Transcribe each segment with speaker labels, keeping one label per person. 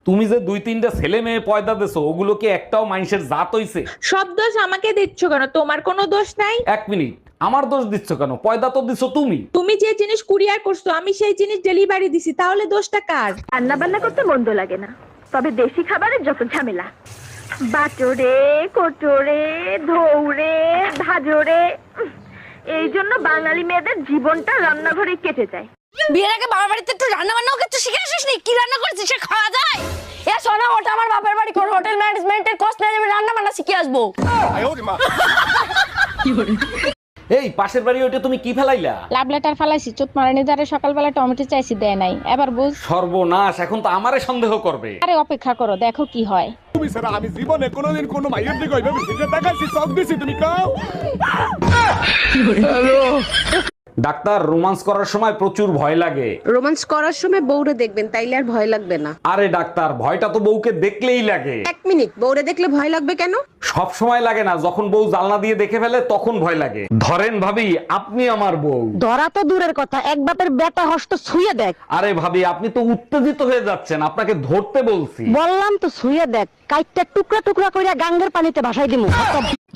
Speaker 1: তুমি যে 2-3টা ছেলে মেয়ে পয়দা দেছো ওগুলো কি একটাও মানুষের জাত হইছে?
Speaker 2: সব দোষ আমাকে দিচ্ছ কেন? তোমার কোনো দোষ নাই।
Speaker 1: এক মিনিট, আমার দোষ দিচ্ছ কেন? পয়দা তো দিছো তুমি।
Speaker 2: তুমি যে জিনিস কুরিয়ার করছো আমি সেই জিনিস ডেলিভারি দিছি, তাহলে দোষটা কার?
Speaker 3: রান্না বান্না করতে মন্দ লাগে না, তবে দেশি খাবারের যত ঝামেলা। বাটোরে কোটোরে ধৌরে ধাজরে, এই জন্য বাঙালি মেয়েদের জীবনটা রান্নাঘরে কেটে যায়।
Speaker 4: বিয়ের আগে বাবার বাড়িতে একটু রান্না বান্নাও করতে শিখে আসিস নি? কি রান্না করেছিস সে খাওয়া যায়? এ সোনা, ওটা আমার বাপের বাড়ি, কোন হোটেল ম্যানেজমেন্টের কোর্স নিয়ে আমি রান্না বান্না শিখে আসবো।
Speaker 1: এই পাশের বাড়ি ওইটা তুমি কি ফেলাইলা?
Speaker 5: লাভ লেটার ফালাইছি, চোট মারানি দ্বারে সকালবেলা টমেটো চাইছি, দেয় নাই। এবার বুঝ।
Speaker 1: সর্বনাশ, এখন তো আমারে সন্দেহ করবে।
Speaker 5: আরে অপেক্ষা করো, দেখো কি হয়।
Speaker 6: তুমি ছাড়া আমি জীবনে কোনোদিন কোনো মাইয়ের দিকে ওইভাবে ফিরে তাকাইছি, চোখ দিছি, তুমি কও।
Speaker 1: ডাক্তার, রোমান্স করার সময় প্রচুর ভয় লাগে।
Speaker 7: রোমান্স করার সময় বউরে দেখবেন, তাইলে আর ভয় লাগবে না।
Speaker 1: আরে ডাক্তার, ভয়টা তো বউকে দেখলেই লাগে।
Speaker 7: এক মিনিট, বউরে দেখলে ভয় লাগবে কেন?
Speaker 1: সব সময় লাগে না, যখন বউ জানলা দিয়ে দেখে ফেলে তখন ভয় লাগে। ধরেন ভাবি, আপনি আমার বউ।
Speaker 7: ধরা তো দূরের কথা, এক বাপের বেটা হস্ত ছুঁয়ে দেখ।
Speaker 1: আরে ভাবি, আপনি তো উত্তেজিত হয়ে যাচ্ছেন, আপনাকে ধরতে বলছি।
Speaker 7: বললাম তো ছুঁয়ে দেখ, কাইটটা টুকরা টুকরা কইরা গাঙ্গের পানিতে ভাসাই দিমু।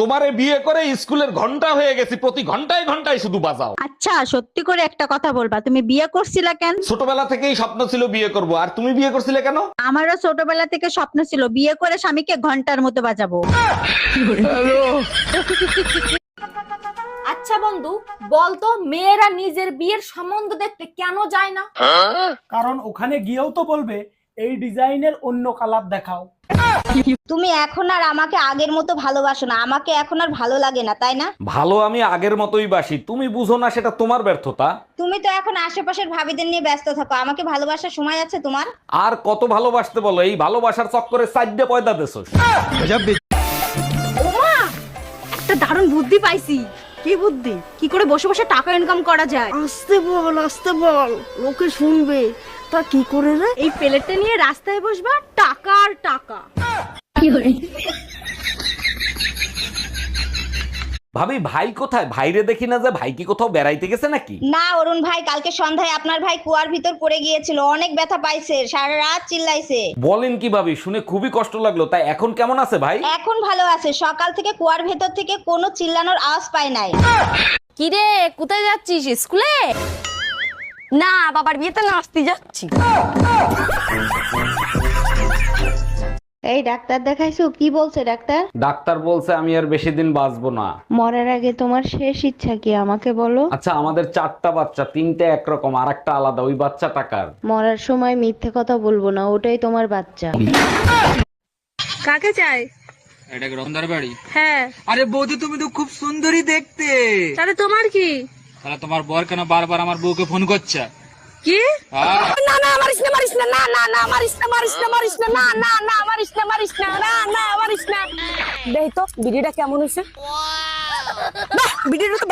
Speaker 1: তোমারে বিয়ে করে স্কুলের ঘন্টা হয়ে গেছি, প্রতি ঘন্টায় ঘন্টায় শুধু বাজাও।
Speaker 8: আচ্ছা, সত্যি করে একটা কথা বলবা, তুমি বিয়ে করছিলা কেন?
Speaker 1: ছোটবেলা থেকেই স্বপ্ন ছিল বিয়ে করব, আর তুমি বিয়ে করছিলে কেন?
Speaker 8: আমারও ছোটবেলা থেকে স্বপ্ন ছিল বিয়ে করে স্বামীকে ঘন্টার মতো বাজাবো।
Speaker 4: আচ্ছা বন্ধু, বলতো মেয়েরা নিজের বিয়ের সম্বন্ধ দেখতে কেন যায় না?
Speaker 9: কারণ ওখানে গিয়েও তো বলবে এই ডিজাইনের অন্য কালার দেখাও।
Speaker 8: তুমি এখন আর আমাকে আগের মতো ভালোবাসো না, আমাকে এখন আর ভালো লাগে না, তাই না?
Speaker 1: ভালো আমি আগের মতোই বাসি, তুমি বুঝো না, সেটা তোমার ব্যর্থতা।
Speaker 8: তুমি তো এখন আশেপাশের ভাবিদের নিয়ে ব্যস্ত থাকো, আমাকে ভালোবাসার সময় আছে তোমার?
Speaker 1: আর কত ভালোবাসতে বলো, এই ভালোবাসার চক্করে 4টে পয়দা দেছো।
Speaker 4: একটা দারুণ বুদ্ধি পাইছি।
Speaker 3: কি বুদ্ধি? কি করে বসে বসে টাকা ইনকাম করা যায়?
Speaker 7: আস্তে বল, লোকে শুনবে। তা কি করে রে?
Speaker 3: এই প্লেটটা নিয়ে রাস্তায় বসবা, টাকা আর টাকা।
Speaker 1: ভাবি, ভাই কোথায়? ভাইরে দেখি না যে, ভাই কি কোথাও বেড়াইতে গেছে নাকি?
Speaker 8: না অরুণ ভাই, কালকে সন্ধ্যায় আপনার ভাই কুয়ার ভিতর পড়ে গিয়েছিল, অনেক ব্যথা পাইছে, সারা রাত চিল্লাইছে।
Speaker 1: বলেন কি ভাবি, শুনে খুবই কষ্ট লাগলো। তাই এখন কেমন আছে ভাই?
Speaker 8: এখন ভালো আছে, সকাল থেকে কুয়ার ভেতর থেকে কোনো চিল্লানোর আওয়াজ পায় নাই।
Speaker 4: কি রে, কোথায় যাচ্ছিস? স্কুলে? না, বাবার বিয়েতে নাচতে যাচ্ছি।
Speaker 5: এই ডাক্তার দেখাইছো? কি বলছে ডাক্তার?
Speaker 1: ডাক্তার বলছে আমি আর বেশি দিন বাঁচবো না।
Speaker 5: মরার আগে তোমার শেষ ইচ্ছা কি আমাকে বলো?
Speaker 1: আচ্ছা, আমাদের 4টা বাচ্চা, 3টে একরকম, আর একটা আলাদা। ওই বাচ্চা টাকার।
Speaker 5: মরার সময় মিথ্যে কথা বলবো না, ওটাই তোমার বাচ্চা।
Speaker 3: কাকে চাই?
Speaker 10: এটা কি রতনদার বাড়ি?
Speaker 3: হ্যাঁ।
Speaker 10: আরে বৌদি, তুমি তো খুব সুন্দরী দেখতে।
Speaker 3: তাহলে তোমার কি?
Speaker 10: তাহলে তোমার বর কেন বারবার আমার বউকে ফোন করছে?
Speaker 3: কি?
Speaker 4: না না, মারিস না, মারিস না, না না না, মারিস না, মারিস না, মারিস না, না না না, মারিস না, মারিস না, না না, মারিস না। দেখ তো ভিডিওটা কেমন হয়েছে। বাহ, ভিডিওটা তো